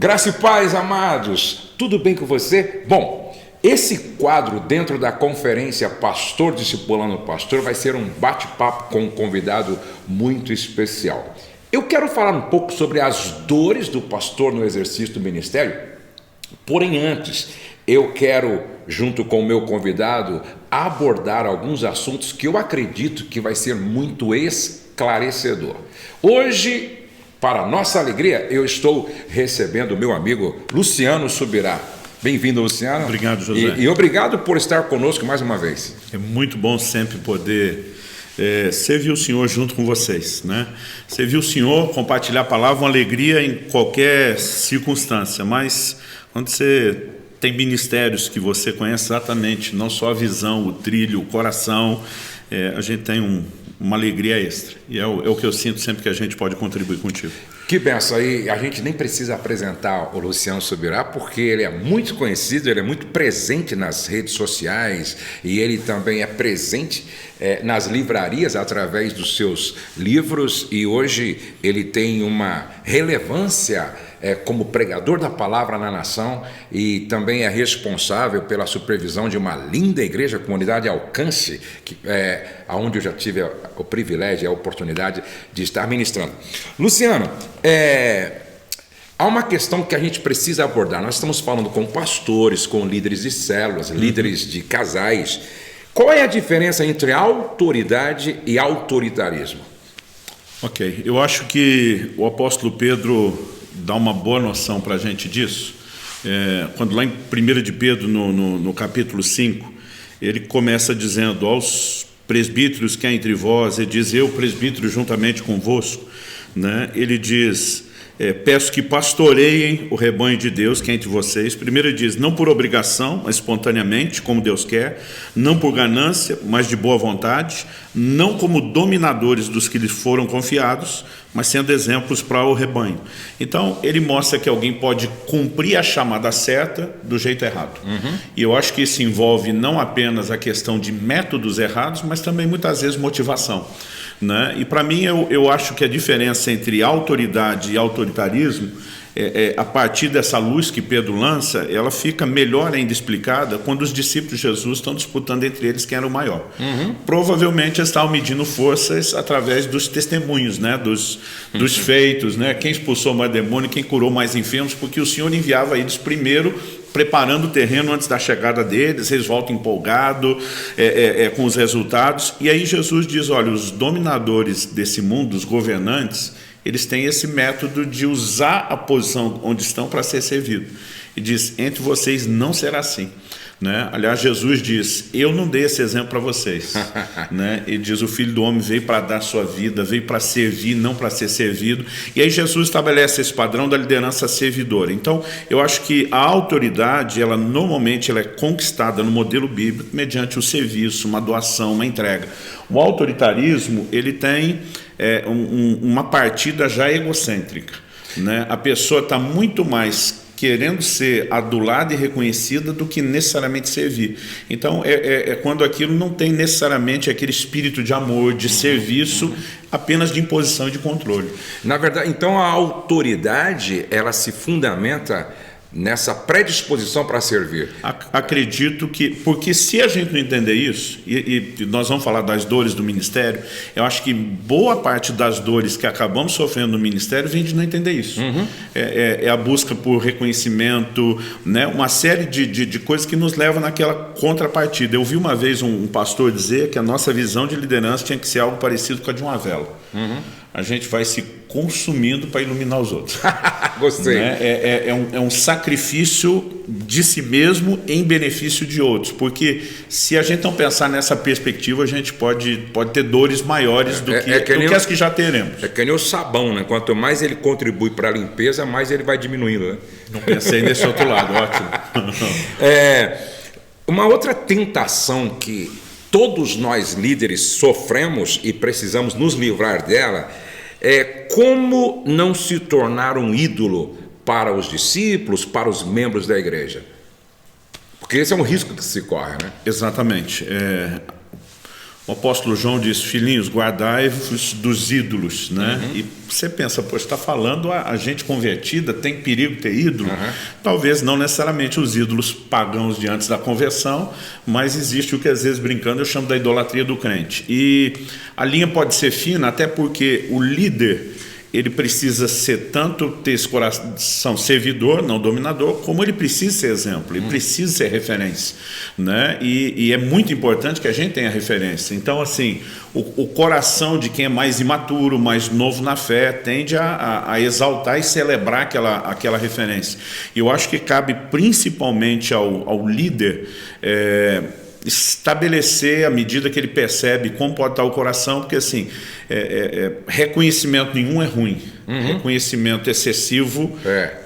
Graça e paz, amados, tudo bem com você? Bom, esse quadro dentro da conferência Pastor Discipulando Pastor vai ser um bate-papo com um convidado muito especial. Eu quero falar um pouco sobre as dores do pastor no exercício do ministério, porém antes eu quero, junto com o meu convidado, abordar alguns assuntos que eu acredito que vai ser muito esclarecedor. Hoje, para nossa alegria, eu estou recebendo o meu amigo Luciano Subirá. Bem-vindo, Luciano. Obrigado, José. E obrigado por estar conosco mais uma vez. É muito bom sempre poder servir o Senhor junto com vocês, né? Servir o Senhor, compartilhar a palavra, uma alegria em qualquer circunstância, mas quando você tem ministérios que você conhece exatamente, não só a visão, o trilho, o coração, a gente tem uma alegria extra. E é o que eu sinto sempre que a gente pode contribuir contigo. Que benção aí, a gente nem precisa apresentar o Luciano Subirá, porque ele é muito conhecido, ele é muito presente nas redes sociais e ele também é presente nas livrarias através dos seus livros, e hoje ele tem uma relevância como pregador da palavra na nação e também é responsável pela supervisão de uma linda igreja, Comunidade Alcance, onde eu já tive o privilégio e a oportunidade de estar ministrando. Luciano, há uma questão que a gente precisa abordar. Nós estamos falando com pastores, com líderes de células, líderes de casais. Qual é a diferença entre autoridade e autoritarismo? Ok, eu acho que o apóstolo Pedro dá uma boa noção para a gente disso. Quando lá em 1 de Pedro, no capítulo 5, ele começa dizendo aos presbíteros que há entre vós, ele diz: eu, presbítero, juntamente convosco, né? Ele diz: peço que pastoreiem o rebanho de Deus que é entre vocês. Primeiro ele diz: não por obrigação, mas espontaneamente, como Deus quer, não por ganância, mas de boa vontade, não como dominadores dos que lhes foram confiados, mas sendo exemplos para o rebanho. Então ele mostra que alguém pode cumprir a chamada certa do jeito errado. E eu acho que isso envolve não apenas a questão de métodos errados, mas também muitas vezes motivação, né? E para mim eu acho que a diferença entre autoridade e autoritarismo, a partir dessa luz que Pedro lança, ela fica melhor ainda explicada quando os discípulos de Jesus estão disputando entre eles quem era o maior. Provavelmente eles estavam medindo forças através dos testemunhos, né? dos feitos, né? Quem expulsou mais demônio, quem curou mais enfermos, porque o Senhor enviava eles primeiro preparando o terreno antes da chegada deles. Eles voltam empolgados com os resultados, e aí Jesus diz: olha, os dominadores desse mundo, os governantes, eles têm esse método de usar a posição onde estão para ser servido, e diz: entre vocês não será assim, né? Aliás, Jesus diz: eu não dei esse exemplo para vocês, né? Ele diz: o Filho do Homem veio para dar sua vida, veio para servir, não para ser servido. E aí Jesus estabelece esse padrão da liderança servidora. Então eu acho que a autoridade, normalmente ela é conquistada no modelo bíblico mediante o serviço, uma doação, uma entrega. O autoritarismo, ele tem uma partida já egocêntrica, né? A pessoa está muito mais querendo ser adulada e reconhecida do que necessariamente servir. Então quando aquilo não tem necessariamente aquele espírito de amor, de serviço, apenas de imposição e de controle. Na verdade, então a autoridade, ela se fundamenta nessa predisposição para servir. Acredito que, porque se a gente não entender isso, e nós vamos falar das dores do ministério, eu acho que boa parte das dores que acabamos sofrendo no ministério vem de não entender isso. É a busca por reconhecimento, né? Uma série de coisas que nos levam naquela contrapartida. Eu vi uma vez um pastor dizer que a nossa visão de liderança tinha que ser algo parecido com a de uma vela. A gente vai se consumindo para iluminar os outros. Gostei. Né? É um sacrifício de si mesmo em benefício de outros, porque se a gente não pensar nessa perspectiva, a gente pode ter dores maiores do que as que já teremos. É que nem o sabão, né? Quanto mais ele contribui para a limpeza, mais ele vai diminuindo, né? Não pensei nesse outro lado, ótimo. Uma outra tentação que todos nós líderes sofremos e precisamos nos livrar dela é como não se tornar um ídolo para os discípulos, para os membros da igreja. Porque esse é um risco que se corre, né? Exatamente. O apóstolo João diz: filhinhos, guardai-vos dos ídolos, né? E você pensa, poxa, está falando a gente convertida, tem perigo ter ídolo? Talvez não necessariamente os ídolos pagãos de antes da conversão, mas existe o que às vezes brincando eu chamo da idolatria do crente. E a linha pode ser fina, até porque o líder, ele precisa ser tanto ter esse coração servidor, não dominador, como ele precisa ser exemplo, ele precisa ser referência, né? E é muito importante que a gente tenha referência. Então, assim, o coração de quem é mais imaturo, mais novo na fé, tende a exaltar e celebrar aquela referência. E eu acho que cabe principalmente ao líder estabelecer, à medida que ele percebe como pode estar o coração, porque assim, reconhecimento nenhum é ruim, reconhecimento excessivo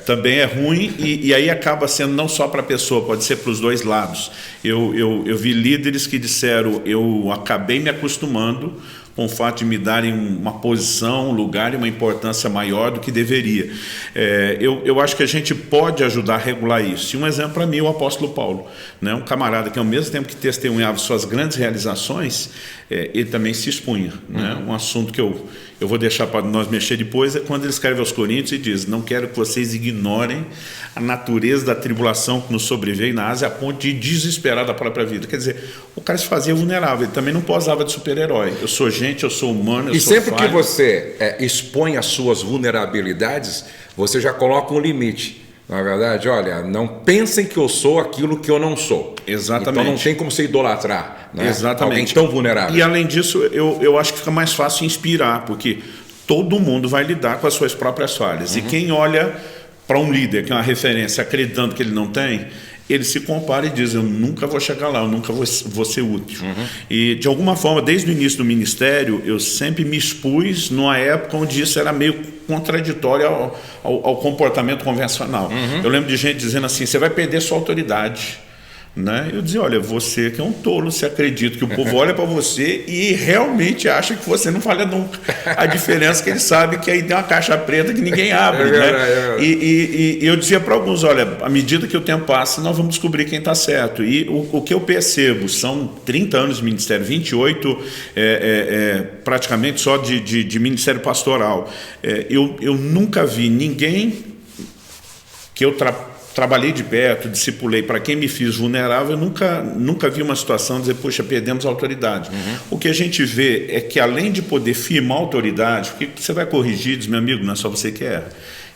também é ruim, e aí acaba sendo não só para a pessoa, pode ser para os dois lados. Eu vi líderes que disseram: eu acabei me acostumando com o fato de me darem uma posição, um lugar e uma importância maior do que deveria. Eu acho que a gente pode ajudar a regular isso. E um exemplo para mim é o apóstolo Paulo, né? Um camarada que ao mesmo tempo que testemunhava suas grandes realizações, ele também se expunha, né? Um assunto que eu vou deixar para nós mexer depois é quando ele escreve aos Coríntios e diz: não quero que vocês ignorem a natureza da tribulação que nos sobreveio na Ásia a ponto de desesperar da própria vida. Quer dizer, o cara se fazia vulnerável, ele também não posava de super-herói. Eu sou gente, eu sou humano, eu sou falho. E sempre que você expõe as suas vulnerabilidades, você já coloca um limite. Na verdade, olha, não pensem que eu sou aquilo que eu não sou. Exatamente. Então não tem como você idolatrar, né? Exatamente. Alguém tão vulnerável. E além disso, eu acho que fica mais fácil inspirar, porque todo mundo vai lidar com as suas próprias falhas. E quem olha para um líder, que é uma referência, acreditando que ele não tem, ele se compara e diz: eu nunca vou chegar lá, eu nunca vou ser útil. E de alguma forma, desde o início do ministério, eu sempre me expus numa época onde isso era meio contraditório ao comportamento convencional. Eu lembro de gente dizendo assim: você vai perder sua autoridade, né? Eu dizia: olha, você que é um tolo, você acredita que o povo olha para você e realmente acha que você não falha nunca. A diferença é que ele sabe que aí tem uma caixa preta que ninguém abre, né? E eu dizia para alguns: olha, à medida que o tempo passa, nós vamos descobrir quem está certo. E o que eu percebo, são 30 anos de ministério, 28 praticamente só de ministério pastoral. Eu nunca vi ninguém que eu trabalhei de perto, discipulei, para quem me fiz vulnerável, eu nunca vi uma situação de dizer: poxa, perdemos a autoridade. O que a gente vê é que, além de poder firmar a autoridade, porque você vai corrigir, diz: meu amigo, não é só você que erra.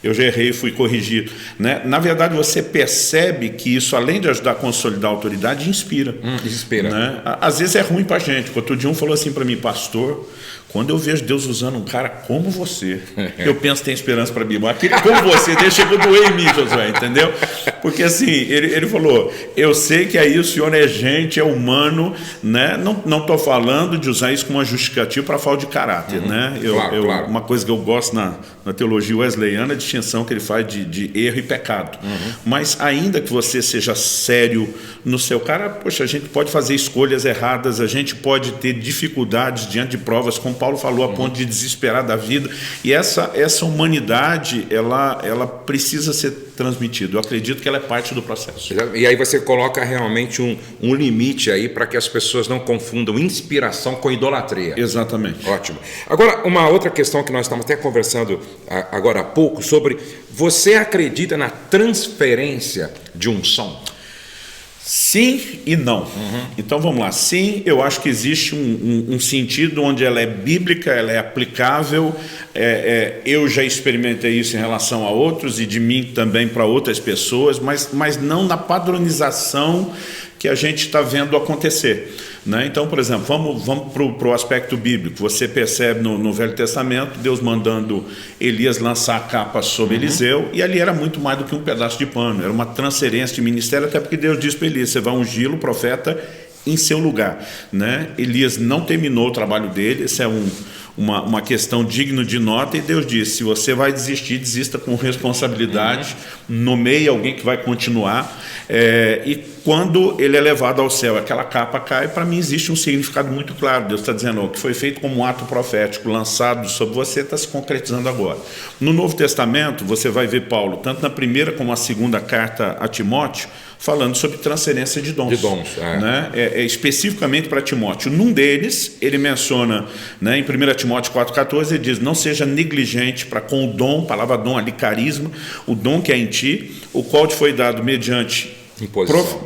Eu já errei e fui corrigido, né? Na verdade, você percebe que isso, além de ajudar a consolidar a autoridade, inspira. Desespera. Né? Às vezes é ruim para a gente. Outro dia um falou assim para mim: pastor, quando eu vejo Deus usando um cara como você, eu penso que tem esperança para mim. Aquele como você, Deus chegou a doer em mim, Josué, entendeu? Porque assim, ele falou: eu sei que aí o senhor é gente, é humano, né? Não estou falando de usar isso como uma justificativa para falta de caráter, né? Claro. Uma coisa que eu gosto na teologia wesleyana, a distinção que ele faz de erro e pecado. Mas ainda que você seja sério no seu cara, poxa, a gente pode fazer escolhas erradas, a gente pode ter dificuldades diante de provas, como Paulo falou, a ponto de desesperar da vida. E essa humanidade, ela precisa ser transmitida. Eu acredito que ela é parte do processo. E aí você coloca realmente um limite aí para que as pessoas não confundam inspiração com idolatria. Exatamente. Ótimo. Agora, uma outra questão que nós estamos até conversando agora há pouco sobre: você acredita na transferência de unção? Sim e não. Então vamos lá. Sim, eu acho que existe um sentido onde ela é bíblica, ela é aplicável. Eu já experimentei isso em relação a outros e de mim também para outras pessoas, mas não na padronização que a gente está vendo acontecer, né? Então, por exemplo, vamos para o aspecto bíblico. Você percebe no Velho Testamento Deus mandando Elias lançar a capa sobre Eliseu, e ali era muito mais do que um pedaço de pano, era uma transferência de ministério, até porque Deus diz para Elias: você vai ungir o profeta em seu lugar, né? Elias não terminou o trabalho dele, isso é uma questão digna de nota, e Deus disse: se você vai desistir, desista com responsabilidade, nomeie alguém que vai continuar. E quando ele é levado ao céu, aquela capa cai, para mim existe um significado muito claro. Deus está dizendo, o que foi feito como um ato profético lançado sobre você está se concretizando agora. No Novo Testamento, você vai ver Paulo, tanto na primeira como na segunda carta a Timóteo, falando sobre transferência de dons. Né? Especificamente para Timóteo. Num deles, ele menciona, né, em 1 Timóteo 4,14, ele diz, não seja negligente para com o dom, palavra dom ali, carisma, o dom que é em ti, o qual te foi dado mediante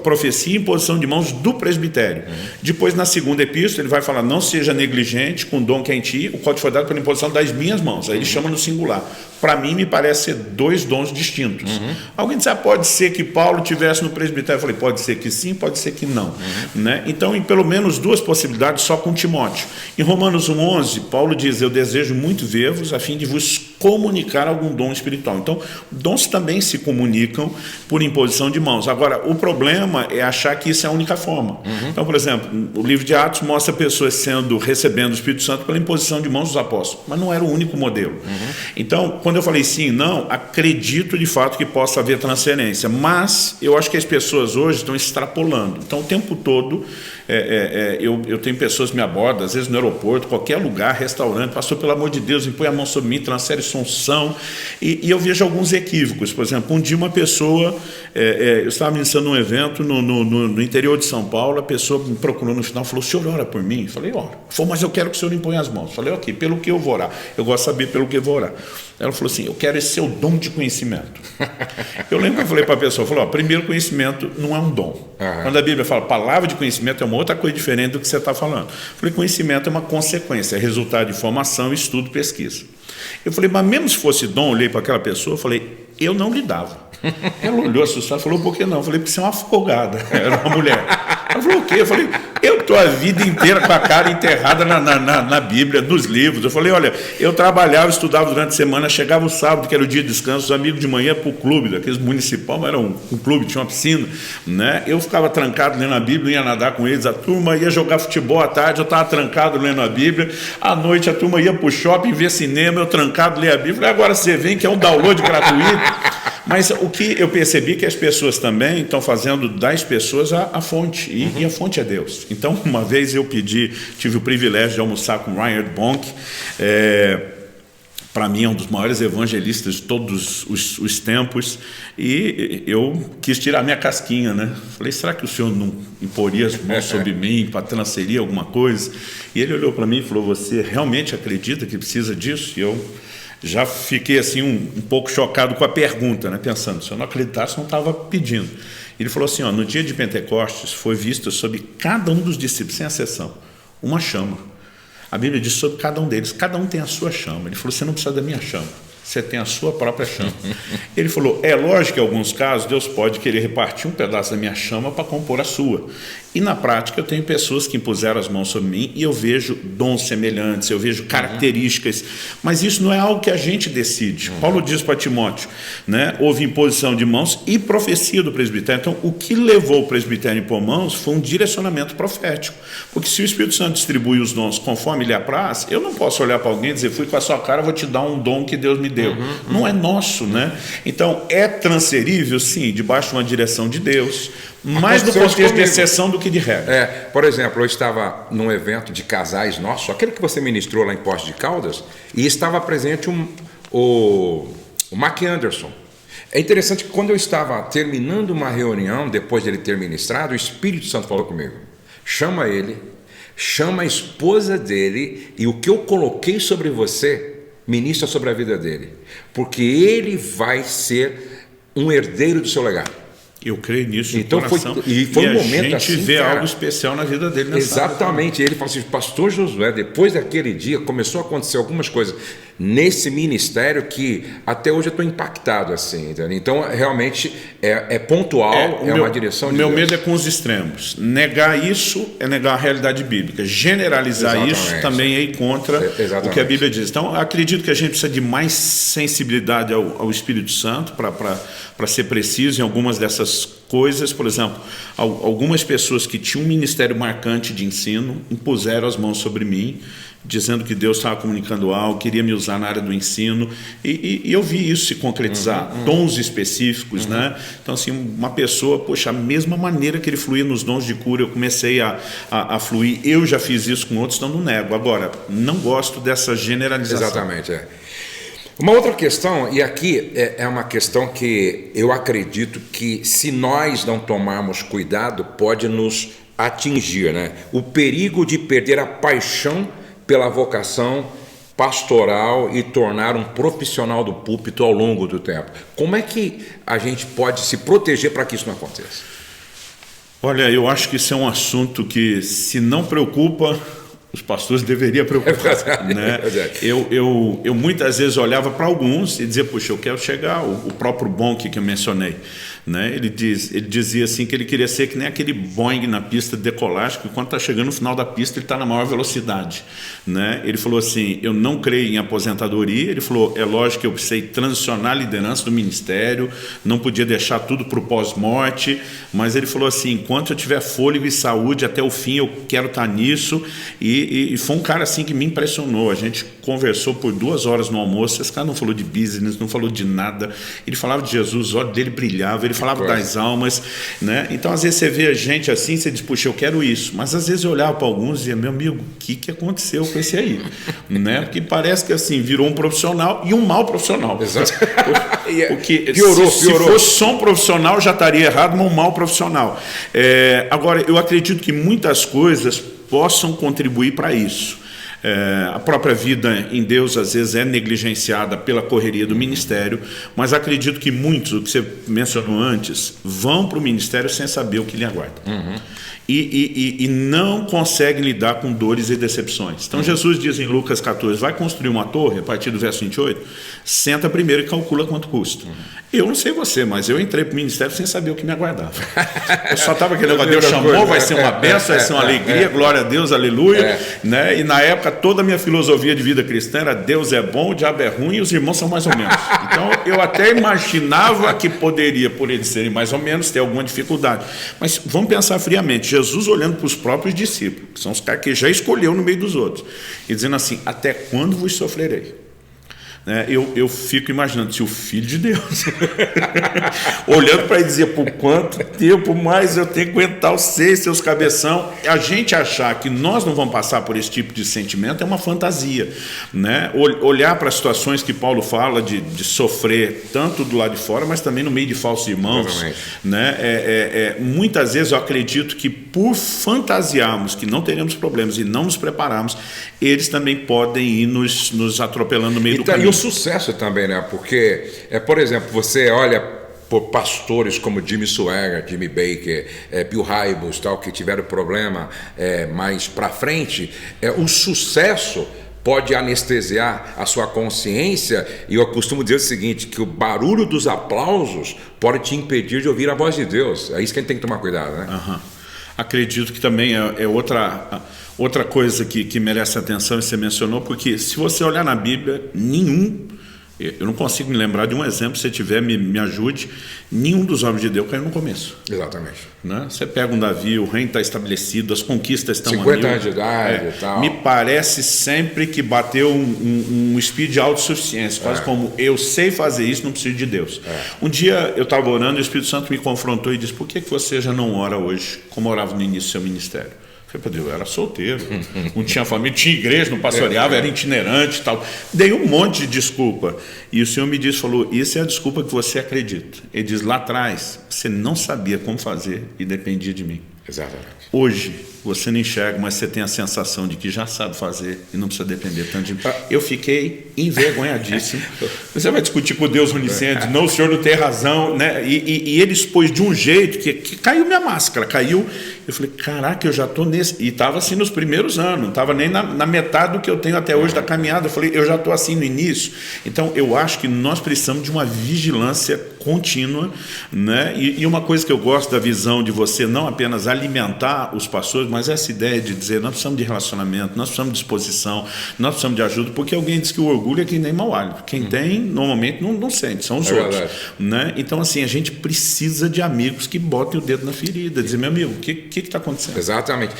profecia e imposição de mãos do presbitério. Depois, na segunda epístola, ele vai falar, não seja negligente com o dom que é em ti, o qual te foi dado pela imposição das minhas mãos. Aí ele chama no singular. Para mim, me parece ser dois dons distintos. Alguém disse, pode ser que Paulo tivesse no presbitério. Eu falei, pode ser que sim, pode ser que não. Né? Então, em pelo menos duas possibilidades, só com Timóteo. Em Romanos 1,11, Paulo diz, eu desejo muito ver-vos a fim de vos comunicar algum dom espiritual. Então, dons também se comunicam por imposição de mãos. Agora, o problema é achar que isso é a única forma. Então, por exemplo, o livro de Atos mostra pessoas recebendo o Espírito Santo pela imposição de mãos dos apóstolos, mas não era o único modelo. Então, quando eu falei sim e não, acredito de fato que possa haver transferência, mas eu acho que as pessoas hoje estão extrapolando. Então, o tempo todo, eu tenho pessoas que me abordam, às vezes no aeroporto, qualquer lugar, restaurante, pastor, pelo amor de Deus, impõe a mão sobre mim, transfere unção, e eu vejo alguns equívocos. Por exemplo, um dia uma pessoa, eu estava ministrando um evento no interior de São Paulo, a pessoa me procurou no final, falou, o senhor ora por mim? Eu falei, ora. Falou, mas eu quero que o senhor imponha as mãos. Eu falei, ok, pelo que eu vou orar? Eu gosto de saber pelo que eu vou orar. Ela falou assim, eu quero esse seu dom de conhecimento. Eu lembro que eu falei para a pessoa, primeiro, conhecimento não é um dom. Quando a Bíblia fala palavra de conhecimento é uma outra coisa diferente do que você está falando. Eu falei, conhecimento é uma consequência, é resultado de formação, estudo, pesquisa. Eu falei, mas mesmo se fosse dom, eu olhei para aquela pessoa, eu falei, eu não lhe dava. Ela olhou assustada, falou, por que não? Eu falei, porque você é uma folgada. Era uma mulher. Ela falou, o quê? Eu falei, eu estou a vida inteira com a cara enterrada na Bíblia, nos livros. Eu falei, olha, eu trabalhava, estudava durante a semana, chegava o sábado, que era o dia de descanso, os amigos de manhã para o clube, daqueles municipal, mas era um clube, tinha uma piscina, né? Eu ficava trancado lendo a Bíblia, ia nadar com eles, a turma ia jogar futebol à tarde, eu estava trancado lendo a Bíblia, à noite a turma ia para o shopping ver cinema, eu trancado ler a Bíblia. Agora você vem que é um download gratuito. Mas o que eu percebi que as pessoas também estão fazendo das pessoas a fonte, e a fonte é Deus. Então, uma vez eu tive o privilégio de almoçar com Reinhard Bonk, para mim é um dos maiores evangelistas de todos os tempos, e eu quis tirar minha casquinha, né? Falei, será que o senhor não imporia as mãos sobre mim para transferir alguma coisa? E ele olhou para mim e falou, você realmente acredita que precisa disso? E eu já fiquei assim um pouco chocado com a pergunta, né? Pensando, se eu não acreditasse, não estava pedindo. Ele falou assim, no dia de Pentecostes foi visto sobre cada um dos discípulos, sem exceção, uma chama. A Bíblia diz sobre cada um deles, cada um tem a sua chama. Ele falou, você não precisa da minha chama, você tem a sua própria chama. Ele falou, é lógico que em alguns casos Deus pode querer repartir um pedaço da minha chama para compor a sua. E na prática eu tenho pessoas que impuseram as mãos sobre mim e eu vejo dons semelhantes, eu vejo características, mas isso não é algo que a gente decide. Paulo diz para Timóteo, né, houve imposição de mãos e profecia do presbitério. Então o que levou o presbitério a impor mãos foi um direcionamento profético, porque se o Espírito Santo distribui os dons conforme lhe apraz, eu não posso olhar para alguém e dizer, fui com a sua cara, vou te dar um dom que Deus me deu. Não é nosso, né? Então é transferível, sim, debaixo de uma direção de Deus, mais do contexto de exceção do que de regra. Por exemplo, eu estava num evento de casais nosso, aquele que você ministrou lá em Poços de Caldas, e estava presente o Mark Anderson. É interessante que quando eu estava terminando uma reunião, depois de ele ter ministrado, o Espírito Santo falou comigo, chama ele, chama a esposa dele, e o que eu coloquei sobre você, ministra sobre a vida dele, porque ele vai ser um herdeiro do seu legado. Eu creio nisso. Então foi um momento assim, a gente vê algo especial na vida dele. Exatamente. Ele falou assim, pastor Josué, depois daquele dia começou a acontecer algumas coisas nesse ministério que até hoje eu estou impactado assim, entendeu? Então realmente é pontual, uma direção de Deus. Meu medo é com os extremos. Negar isso é negar a realidade bíblica. Generalizar isso também é ir contra o que a Bíblia diz. Então acredito que a gente precisa de mais sensibilidade ao Espírito Santo para ser preciso em algumas dessas coisas, por exemplo, algumas pessoas que tinham um ministério marcante de ensino impuseram as mãos sobre mim, dizendo que Deus estava comunicando algo, queria me usar na área do ensino, e eu vi isso se concretizar, dons específicos, né? Então, assim, uma pessoa, poxa, a mesma maneira que ele fluía nos dons de cura, eu comecei a fluir, eu já fiz isso com outros, então não nego. Agora, não gosto dessa generalização. Exatamente, Uma outra questão, e aqui é uma questão que eu acredito que, se nós não tomarmos cuidado, pode nos atingir, né? O perigo de perder a paixão pela vocação pastoral e tornar um profissional do púlpito ao longo do tempo. Como é que a gente pode se proteger para que isso não aconteça? Olha, eu acho que isso é um assunto que, se não preocupa, os pastores deveriam preocupar. Né? Eu muitas vezes olhava para alguns e dizia, puxa, eu quero chegar, o próprio Bonk que eu mencionei. Né? Ele dizia assim que ele queria ser que nem aquele Boeing na pista de decolagem, que quando está chegando no final da pista ele está na maior velocidade. Né? Ele falou assim, eu não creio em aposentadoria, ele falou, é lógico que eu precisei transicionar a liderança do ministério, não podia deixar tudo para o pós-morte, mas ele falou assim, enquanto eu tiver fôlego e saúde até o fim, eu quero estar nisso, e foi um cara assim que me impressionou. A gente conversou por 2 horas no almoço, esse cara não falou de business, não falou de nada, ele falava de Jesus, o olho dele brilhava, ele falava das almas, né? Então às vezes você vê a gente assim, você diz, puxa, eu quero isso, mas às vezes eu olhava para alguns e dizia, meu amigo, o que aconteceu com esse aí? Né? Porque parece que assim, virou um profissional e um mau profissional. Exato. Porque piorou. Se fosse só um profissional já estaria errado, mas um mau profissional. Agora, eu acredito que muitas coisas possam contribuir para isso. A própria vida em Deus às vezes é negligenciada pela correria do ministério, mas acredito que muitos, o que você mencionou antes, vão para o ministério sem saber o que lhe aguarda. E não conseguem lidar com dores e decepções. Então Jesus diz em Lucas 14, vai construir uma torre, a partir do verso 28, senta primeiro e calcula quanto custa. Eu não sei você, mas eu entrei para o ministério sem saber o que me aguardava. Eu só estava aquele negócio, Deus chamou, vai ser uma bênção, vai ser uma alegria, glória a Deus, aleluia. Né? E na época toda a minha filosofia de vida cristã era Deus é bom, o diabo é ruim e os irmãos são mais ou menos. Então eu até imaginava que poderia, por eles serem mais ou menos, ter alguma dificuldade. Mas vamos pensar friamente, Jesus olhando para os próprios discípulos, que são os caras que já escolheu no meio dos outros, e dizendo assim, até quando vos sofrerei? Eu fico imaginando se o Filho de Deus olhando para ele dizer, por quanto tempo mais eu tenho que aguentar os seus cabeção. A gente achar que nós não vamos passar por esse tipo de sentimento é uma fantasia, né? Olhar para as situações que Paulo fala de sofrer tanto do lado de fora, mas também no meio de falsos irmãos, né? Muitas vezes eu acredito que por fantasiarmos que não teremos problemas e não nos prepararmos, eles também podem ir nos atropelando no meio do caminho. E o sucesso também, né? Porque, por exemplo, você olha por pastores como Jimmy Swaggart, Jimmy Baker, Bill Hybels, tal, que tiveram problema mais para frente, o sucesso pode anestesiar a sua consciência, e eu costumo dizer o seguinte, que o barulho dos aplausos pode te impedir de ouvir a voz de Deus. É isso que a gente tem que tomar cuidado, né? Acredito que também é outra coisa que merece atenção, e você mencionou, porque se você olhar na Bíblia, eu não consigo me lembrar de um exemplo, se você tiver, me ajude, nenhum dos homens de Deus caiu no começo. Exatamente. Né? Você pega um Davi, o reino está estabelecido, as conquistas estão 50 anos de idade e tal. Me parece sempre que bateu um speed de autossuficiência, quase como, eu sei fazer isso, não preciso de Deus. Um dia eu estava orando e o Espírito Santo me confrontou e disse, por que você já não ora hoje, como orava no início do seu ministério? Eu falei, eu era solteiro, não tinha família, tinha igreja, não pastoreava, era itinerante e tal. Dei um monte de desculpa. E o Senhor me disse, falou, isso é a desculpa que você acredita. Ele diz, lá atrás, você não sabia como fazer e dependia de mim. Exatamente. Hoje, você não enxerga, mas você tem a sensação de que já sabe fazer e não precisa depender tanto de mim. Eu fiquei envergonhadíssimo. Você vai discutir com Deus onisciente, não, o senhor não tem razão, né? E ele expôs de um jeito que caiu minha máscara, caiu, Eu falei, caraca, eu já estou nesse... E estava assim nos primeiros anos, não estava nem na metade do que eu tenho até hoje da caminhada. Eu falei, eu já estou assim no início. Então, eu acho que nós precisamos de uma vigilância contínua, né? E uma coisa que eu gosto da visão de você não apenas alimentar os pastores, mas essa ideia de dizer, nós precisamos de relacionamento, nós precisamos de disposição, nós precisamos de ajuda, porque alguém diz que o orgulho é que nem mau hálito. Quem tem, normalmente, não sente, são os outros. Né? Então, assim, a gente precisa de amigos que botem o dedo na ferida, dizer, meu amigo, o que está acontecendo? Exatamente.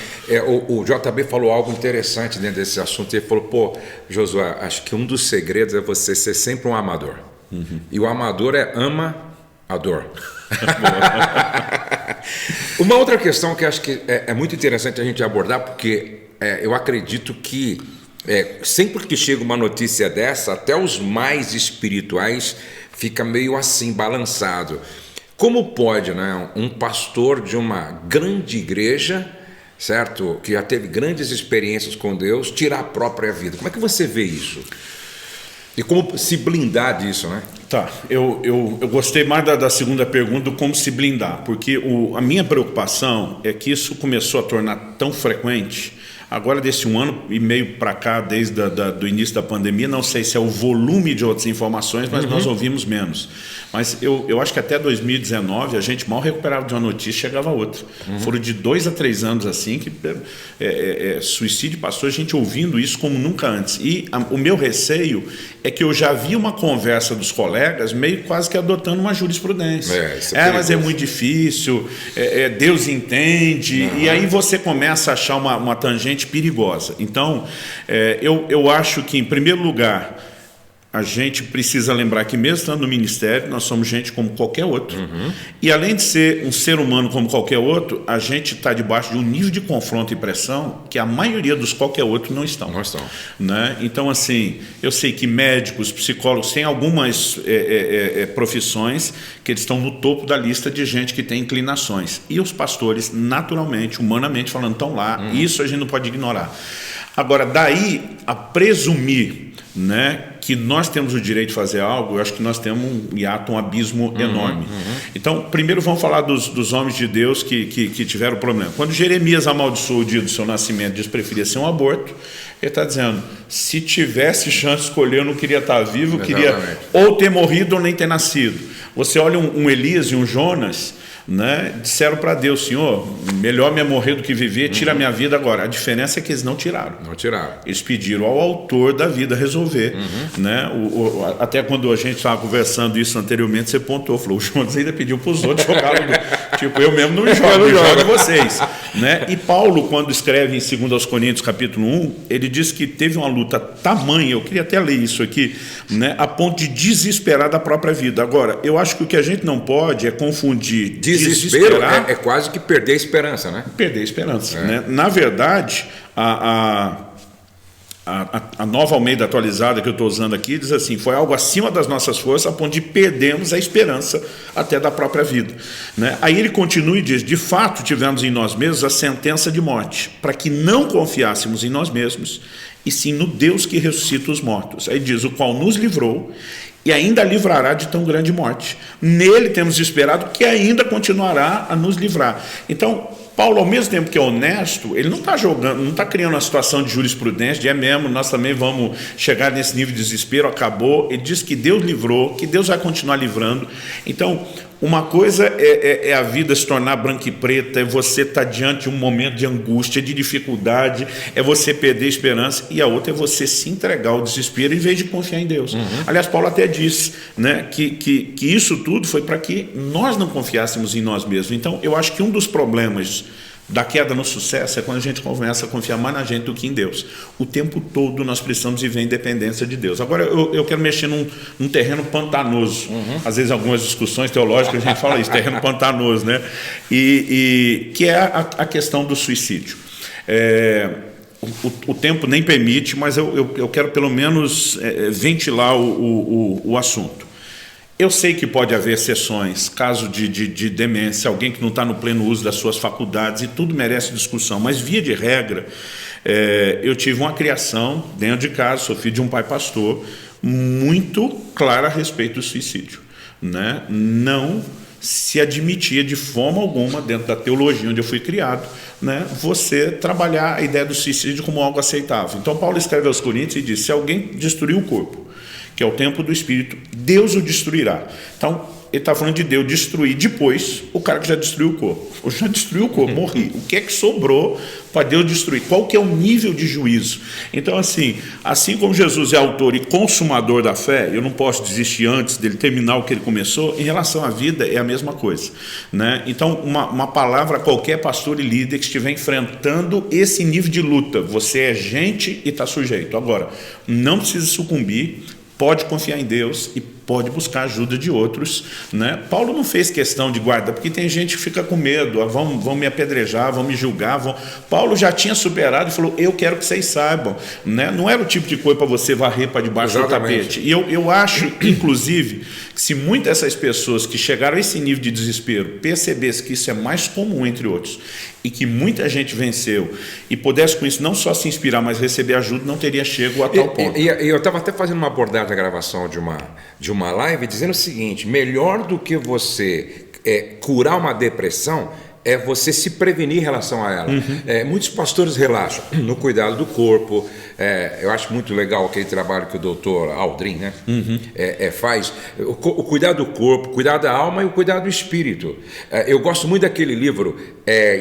O JB falou algo interessante dentro desse assunto. Ele falou, pô, Josué, acho que um dos segredos é você ser sempre um amador. E o amador ama-ador. Uma outra questão que acho que é muito interessante a gente abordar, porque eu acredito que sempre que chega uma notícia dessa, até os mais espirituais fica meio assim, balançado. Como pode, né, um pastor de uma grande igreja, certo, que já teve grandes experiências com Deus, tirar a própria vida? Como é que você vê isso? E como se blindar disso, né? Tá, eu gostei mais da segunda pergunta, do como se blindar, porque a minha preocupação é que isso começou a tornar tão frequente. Agora, desse 1 ano e meio para cá, desde do início da pandemia, não sei se é o volume de outras informações, mas nós ouvimos menos. Mas eu acho que até 2019 a gente mal recuperava de uma notícia e chegava a outra. Foram de 2 a 3 anos assim que suicídio passou, a gente ouvindo isso como nunca antes. E o meu receio é que eu já vi uma conversa dos colegas meio quase que adotando uma jurisprudência. Mas é muito difícil, Deus entende, e aí você começa a achar uma tangente perigosa. Então, eu acho que, em primeiro lugar, a gente precisa lembrar que, mesmo estando no ministério, nós somos gente como qualquer outro. E, além de ser um ser humano como qualquer outro, a gente está debaixo de um nível de confronto e pressão que a maioria dos qualquer outro não estão. Não estão. Né? Então, assim, eu sei que médicos, psicólogos, têm algumas profissões que eles estão no topo da lista de gente que tem inclinações. E os pastores, naturalmente, humanamente falando, estão lá. Isso a gente não pode ignorar. Agora, daí a presumir, né, que nós temos o direito de fazer algo, eu acho que nós temos um abismo enorme. Então, primeiro vamos falar dos homens de Deus que tiveram problema. Quando Jeremias amaldiçoou o dia do seu nascimento, diz que preferia ser um aborto, ele está dizendo, se tivesse chance de escolher, eu não queria estar vivo, eu queria ou ter morrido ou nem ter nascido. Você olha um Elias e um Jonas, né, disseram para Deus, Senhor, melhor me morrer do que viver, tira a minha vida agora. A diferença é que eles não tiraram. Eles pediram ao autor da vida resolver. Né? Até quando a gente estava conversando isso anteriormente, você pontuou, falou, o Jonas ainda pediu para os outros jogá-lo. Tipo, eu mesmo não jogo, eu jogo vocês. Né? E Paulo, quando escreve em 2 Coríntios capítulo 1, ele diz que teve uma luta tamanha, eu queria até ler isso aqui, né, a ponto de desesperar da própria vida. Agora, eu acho que o que a gente não pode é confundir desespero é quase que perder a esperança, né? Perder a esperança. Né? Na verdade, a nova Almeida atualizada que eu estou usando aqui diz assim, foi algo acima das nossas forças a ponto de perdermos a esperança até da própria vida. Né? Aí ele continua e diz, de fato tivemos em nós mesmos a sentença de morte, para que não confiássemos em nós mesmos, e sim no Deus que ressuscita os mortos. Aí diz, o qual nos livrou e ainda livrará de tão grande morte. Nele temos esperado que ainda continuará a nos livrar. Então, Paulo, ao mesmo tempo que é honesto, ele não está jogando, não está criando uma situação de jurisprudência, de mesmo, nós também vamos chegar nesse nível de desespero, acabou. Ele diz que Deus livrou, que Deus vai continuar livrando. Então, uma coisa é a vida se tornar branca e preta, é você estar diante de um momento de angústia, de dificuldade, é você perder a esperança, e a outra é você se entregar ao desespero em vez de confiar em Deus. Aliás, Paulo até diz, né, que isso tudo foi para que nós não confiássemos em nós mesmos. Então, eu acho que um dos problemas da queda no sucesso é quando a gente começa a confiar mais na gente do que em Deus. O tempo todo nós precisamos viver em dependência de Deus. Agora, eu quero mexer num terreno pantanoso. Às vezes, algumas discussões teológicas, a gente fala isso, terreno pantanoso, né? E que é a questão do suicídio. O tempo nem permite, mas eu quero pelo menos ventilar o assunto. Eu sei que pode haver exceções, caso de demência, alguém que não está no pleno uso das suas faculdades, e tudo merece discussão, mas via de regra, eu tive uma criação dentro de casa, sou filho de um pai pastor, muito clara a respeito do suicídio. Né? Não se admitia de forma alguma, dentro da teologia onde eu fui criado, né, você trabalhar a ideia do suicídio como algo aceitável. Então Paulo escreve aos Coríntios e diz: se alguém destruir o corpo, que é o templo do Espírito, Deus o destruirá. Então ele está falando de Deus destruir depois o cara que já destruiu o corpo. Eu já destruiu o corpo, morri. O que é que sobrou para Deus destruir? Qual que é o nível de juízo? Então, assim como Jesus é autor e consumador da fé, eu não posso desistir antes dele terminar o que ele começou. Em relação à vida, é a mesma coisa, né? Então, uma palavra a qualquer pastor e líder que estiver enfrentando esse nível de luta: você é gente e está sujeito. Agora, não precisa sucumbir, pode confiar em Deus e pode buscar ajuda de outros, né? Paulo não fez questão de guardar, porque tem gente que fica com medo: vão me apedrejar, vão me julgar. Paulo já tinha superado e falou: eu quero que vocês saibam, né? Não era o tipo de coisa para você varrer para debaixo do tapete. E eu acho, inclusive, que se muitas dessas pessoas que chegaram a esse nível de desespero percebessem que isso é mais comum entre outros, e que muita gente venceu, e pudesse com isso não só se inspirar, mas receber ajuda, não teria chegado a tal ponto. E eu estava até fazendo uma abordagem da gravação de uma live dizendo o seguinte: melhor do que você curar uma depressão é você se prevenir em relação a ela. Muitos pastores relaxam no cuidado do corpo. Eu acho muito legal aquele trabalho que o doutor Aldrin, né, faz. O cuidado do corpo, o cuidado da alma e o cuidado do espírito. Eu gosto muito daquele livro,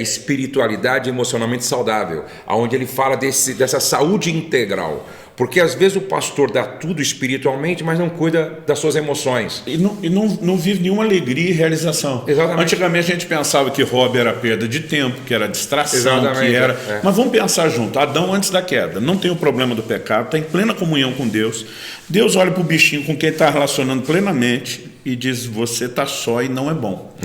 Espiritualidade Emocionalmente Saudável, onde ele fala dessa saúde integral. Porque às vezes o pastor dá tudo espiritualmente, mas não cuida das suas emoções. E não vive nenhuma alegria e realização. Exatamente. Antigamente a gente pensava que hobby era perda de tempo, que era distração, Exatamente, que era... Mas vamos pensar junto. Adão, antes da queda, não tem o problema do pecado, está em plena comunhão com Deus. Deus olha para o bichinho com quem está relacionando plenamente e diz: você está só e não é bom.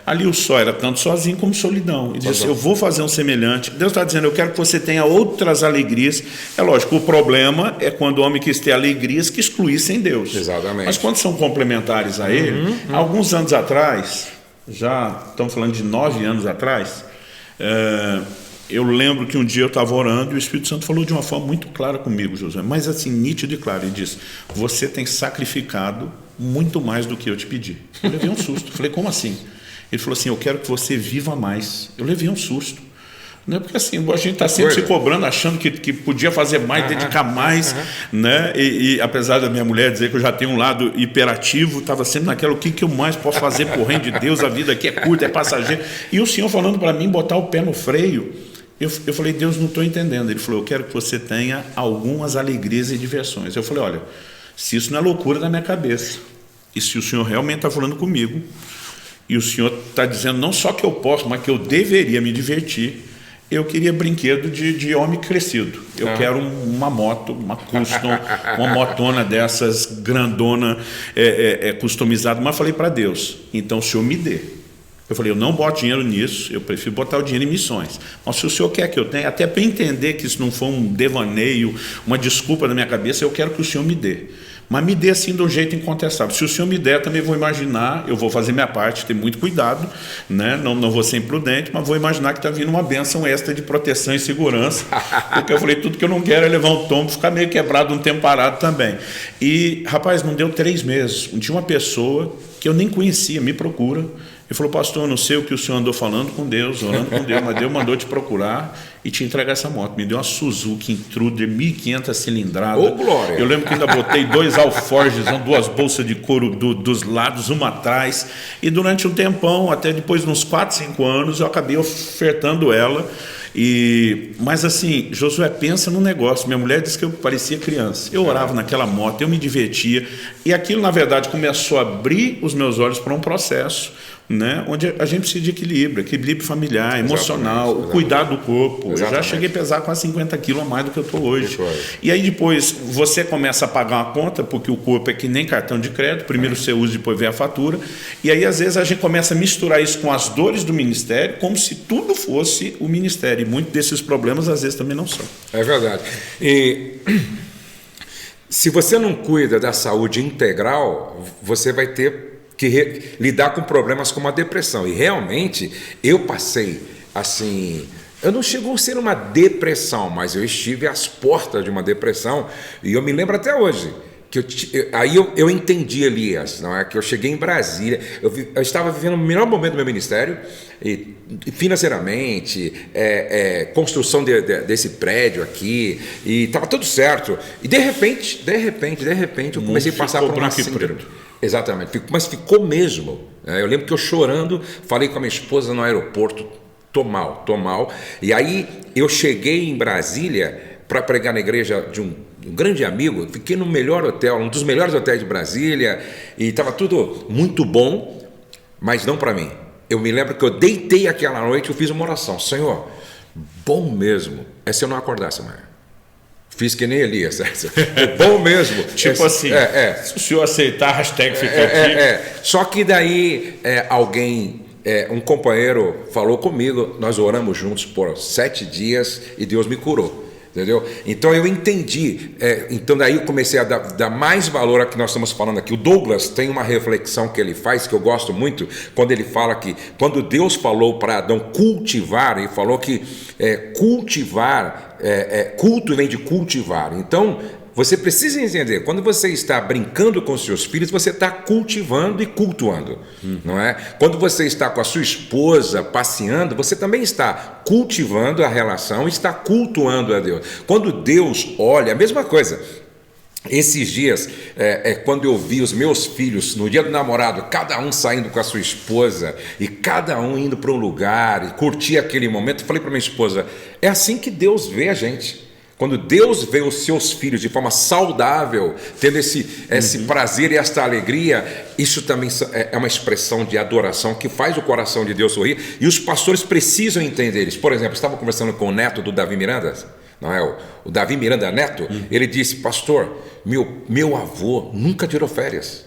Ali o só era tanto sozinho como solidão. E diz: eu vou fazer um semelhante. Deus está dizendo: eu quero que você tenha outras alegrias. É lógico, o problema é quando o homem quis ter alegrias que excluíssem Deus. Exatamente. Mas quando são complementares a ele, alguns anos atrás, já estamos falando de 9 anos atrás, eu lembro que um dia eu estava orando e o Espírito Santo falou de uma forma muito clara comigo, Josué, mas assim, nítido e claro. Ele disse: você tem sacrificado muito mais do que eu te pedi. Eu levei um susto. Falei: como assim? Ele falou assim: eu quero que você viva mais. Eu levei um susto. Não é porque assim, a gente está sempre se cobrando, achando que podia fazer mais, dedicar mais, né? E apesar da minha mulher dizer que eu já tenho um lado hiperativo, estava sempre naquela: o que eu mais posso fazer por reino de Deus? A vida aqui é curta, é passageira. E o Senhor falando para mim botar o pé no freio. Eu falei: Deus, não estou entendendo. Ele falou: eu quero que você tenha algumas alegrias e diversões. Eu falei: olha, se isso não é loucura da minha cabeça, e se o Senhor realmente está falando comigo, e o Senhor está dizendo não só que eu posso, mas que eu deveria me divertir, eu queria brinquedo de homem crescido. Eu quero uma moto, uma custom, uma motona dessas, grandona, customizada. Mas falei para Deus: então o Senhor me dê. Eu falei: eu não boto dinheiro nisso, eu prefiro botar o dinheiro em missões. Mas se o Senhor quer que eu tenha, até para entender que isso não foi um devaneio, uma desculpa na minha cabeça, eu quero que o Senhor me dê. Mas me dê assim de um jeito incontestável. Se o Senhor me der, também vou imaginar, eu vou fazer minha parte, ter muito cuidado, né? Não vou ser imprudente, mas vou imaginar que está vindo uma bênção extra de proteção e segurança. Porque eu falei: tudo que eu não quero é levar um tombo, ficar meio quebrado um tempo parado também. E, rapaz, não deu 3 meses. Tinha uma pessoa que eu nem conhecia, me procura. Ele falou: pastor, eu não sei o que o senhor andou falando com Deus, orando com Deus, mas Deus mandou te procurar e te entregar essa moto. Me deu uma Suzuki Intruder 1500 cilindrada. Ô, glória! Eu lembro que ainda botei 2 alforjes, 2 bolsas de couro dos lados, uma atrás. E durante um tempão, até depois de uns 4, 5 anos, eu acabei ofertando ela. Mas assim, Josué, pensa no negócio. Minha mulher disse que eu parecia criança. Eu orava naquela moto, eu me divertia. E aquilo, na verdade, começou a abrir os meus olhos para um processo, né, onde a gente precisa de equilíbrio familiar, emocional, o cuidado do corpo. Eu já cheguei a pesar quase 50 quilos a mais do que eu estou hoje. E aí depois você começa a pagar uma conta, porque o corpo é que nem cartão de crédito, primeiro você usa, depois vem a fatura. E aí às vezes a gente começa a misturar isso com as dores do ministério, como se tudo fosse o ministério. E muitos desses problemas às vezes também não são. É verdade. E se você não cuida da saúde integral, você vai ter que lidar com problemas como a depressão. E realmente eu passei assim, eu não chegou a ser uma depressão, mas eu estive às portas de uma depressão. E eu me lembro até hoje Aí eu entendi, Elias, não é? Que eu cheguei em Brasília, eu estava vivendo o melhor momento do meu ministério, e financeiramente, construção desse prédio aqui, e estava tudo certo. E de repente, eu comecei a passar por uma síndrome. Exatamente, mas ficou mesmo. Eu lembro que eu chorando, falei com a minha esposa no aeroporto, tô mal. E aí eu cheguei em Brasília para pregar na igreja de um grande amigo, fiquei no melhor hotel, um dos melhores hotéis de Brasília, e estava tudo muito bom, mas não para mim. Eu me lembro que eu deitei aquela noite, eu fiz uma oração: Senhor, bom mesmo é se eu não acordasse amanhã. Fiz que nem Elias, bom mesmo. Tipo assim, se o senhor aceitar, hashtag fica aqui. Só que daí alguém, um companheiro falou comigo, nós oramos juntos por 7 dias e Deus me curou. Entendeu? Então eu entendi, então daí eu comecei a dar mais valor ao que nós estamos falando aqui. O Douglas tem uma reflexão que ele faz, que eu gosto muito, quando ele fala que, quando Deus falou para Adão cultivar, ele falou que cultivar, culto vem de cultivar. Então, você precisa entender, quando você está brincando com seus filhos, você está cultivando e cultuando, não é? Quando você está com a sua esposa passeando, você também está cultivando a relação e está cultuando a Deus. Quando Deus olha, a mesma coisa. Esses dias, quando eu vi os meus filhos, no dia do namorado, cada um saindo com a sua esposa e cada um indo para um lugar e curtir aquele momento, eu falei para minha esposa, é assim que Deus vê a gente. Quando Deus vê os seus filhos de forma saudável, tendo esse prazer e esta alegria, isso também é uma expressão de adoração que faz o coração de Deus sorrir, e os pastores precisam entender isso. Por exemplo, eu estava conversando com o neto do Davi Miranda, não é? O Davi Miranda Neto, ele disse: pastor, meu avô nunca tirou férias.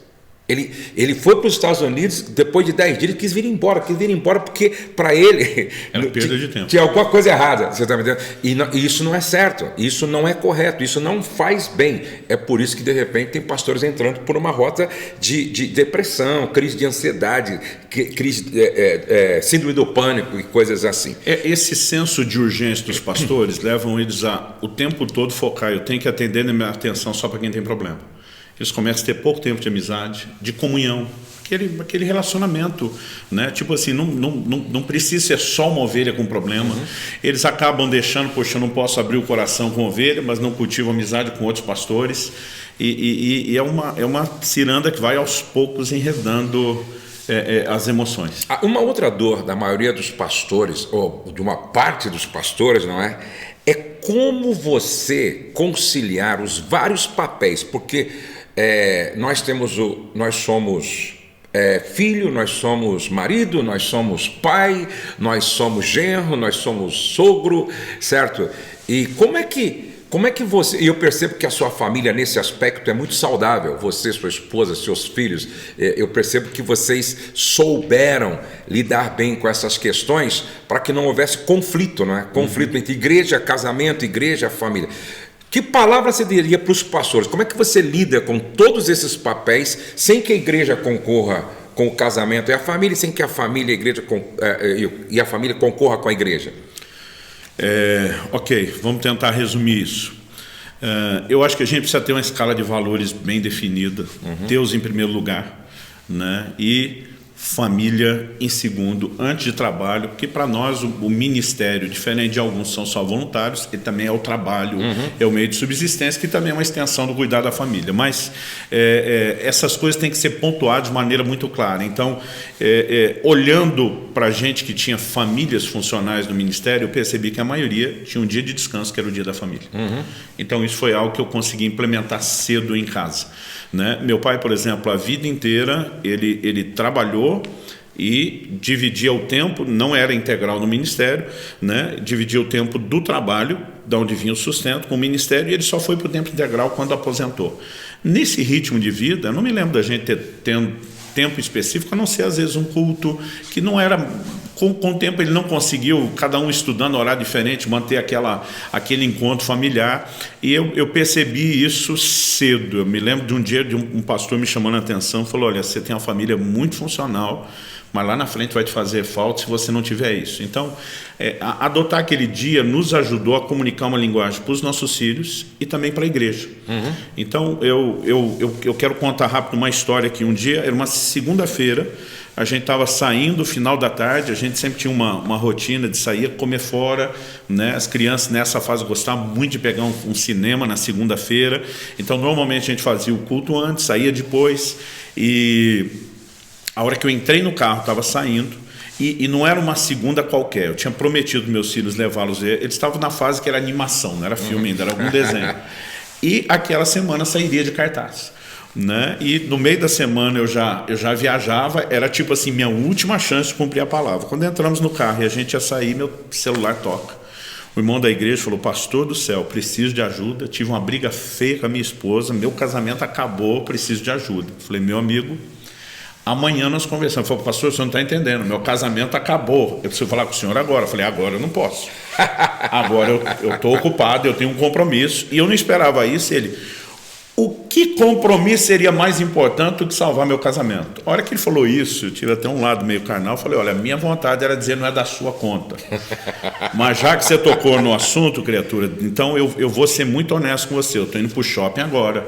Ele foi para os Estados Unidos, depois de 10 dias, ele quis vir embora porque para ele era perda de tempo. Tinha alguma coisa errada, você está me entendendo? E isso não é certo, isso não é correto, isso não faz bem. É por isso que, de repente, tem pastores entrando por uma rota de depressão, crise de ansiedade, crise, síndrome do pânico e coisas assim. Esse senso de urgência dos pastores levam eles a, o tempo todo, focar: eu tenho que atender na minha atenção só para quem tem problema. Eles começam a ter pouco tempo de amizade, de comunhão, aquele relacionamento, né? Tipo assim, não precisa ser só uma ovelha com problema. Eles acabam deixando, poxa, eu não posso abrir o coração com ovelha, mas não cultivo amizade com outros pastores. E é uma ciranda que vai aos poucos enredando as emoções. Uma outra dor da maioria dos pastores, ou de uma parte dos pastores, não é? É como você conciliar os vários papéis, porque nós somos filho, nós somos marido, nós somos pai, nós somos genro, nós somos sogro, certo? E como é que você... E eu percebo que a sua família nesse aspecto é muito saudável, você, sua esposa, seus filhos, eu percebo que vocês souberam lidar bem com essas questões para que não houvesse conflito, não é? Conflito entre igreja, casamento, igreja, família. Que palavra você diria para os pastores? Como é que você lida com todos esses papéis sem que a igreja concorra com o casamento e a família, sem que a família e a família concorra com a igreja? Ok, vamos tentar resumir isso. Eu acho que a gente precisa ter uma escala de valores bem definida. Deus em primeiro lugar, né? E família em segundo, antes de trabalho, porque para nós o ministério, diferente de alguns são só voluntários, ele também é o trabalho, é o meio de subsistência, que também é uma extensão do cuidado da família, mas essas coisas têm que ser pontuadas de maneira muito clara. Então, olhando para a gente que tinha famílias funcionais no ministério, eu percebi que a maioria tinha um dia de descanso, que era o dia da família. Então isso foi algo que eu consegui implementar cedo em casa, né? Meu pai, por exemplo, a vida inteira ele trabalhou e dividia o tempo, não era integral no ministério, né? Dividia o tempo do trabalho, de onde vinha o sustento, com o ministério, e ele só foi para o tempo integral quando aposentou. Nesse ritmo de vida, eu não me lembro da gente tendo tempo específico, a não ser às vezes um culto que não era... Com o tempo ele não conseguiu, cada um estudando horário diferente, manter aquele encontro familiar, e eu percebi isso cedo. Eu me lembro de um dia de um pastor me chamando a atenção, falou: olha, você tem uma família muito funcional, mas lá na frente vai te fazer falta se você não tiver isso. Então, adotar aquele dia nos ajudou a comunicar uma linguagem para os nossos filhos e também para a igreja. Então, eu quero contar rápido uma história que um dia, era uma segunda-feira, a gente estava saindo, final da tarde, a gente sempre tinha uma rotina de sair, comer fora, né? As crianças nessa fase gostavam muito de pegar um cinema na segunda-feira, então normalmente a gente fazia o culto antes, saía depois, e a hora que eu entrei no carro, estava saindo, e não era uma segunda qualquer, eu tinha prometido meus filhos levá-los, eles estavam na fase que era animação, não era filme ainda, era algum desenho, e aquela semana sairia de cartaz. Né? E no meio da semana eu já viajava, era tipo assim, minha última chance de cumprir a palavra. Quando entramos no carro e a gente ia sair, meu celular toca. O irmão da igreja falou: pastor do céu, preciso de ajuda, tive uma briga feia com a minha esposa, meu casamento acabou, preciso de ajuda. Eu falei: meu amigo, amanhã nós conversamos. Ele falou: pastor, o senhor não está entendendo, meu casamento acabou, eu preciso falar com o senhor agora. Eu falei: agora eu não posso, agora eu estou ocupado, eu tenho um compromisso. E eu não esperava isso. Ele: o que compromisso seria mais importante do que salvar meu casamento? A hora que ele falou isso, eu tive até um lado meio carnal, eu falei: olha, a minha vontade era dizer: não é da sua conta, mas já que você tocou no assunto, criatura, então eu vou ser muito honesto com você. Eu estou indo para o shopping agora,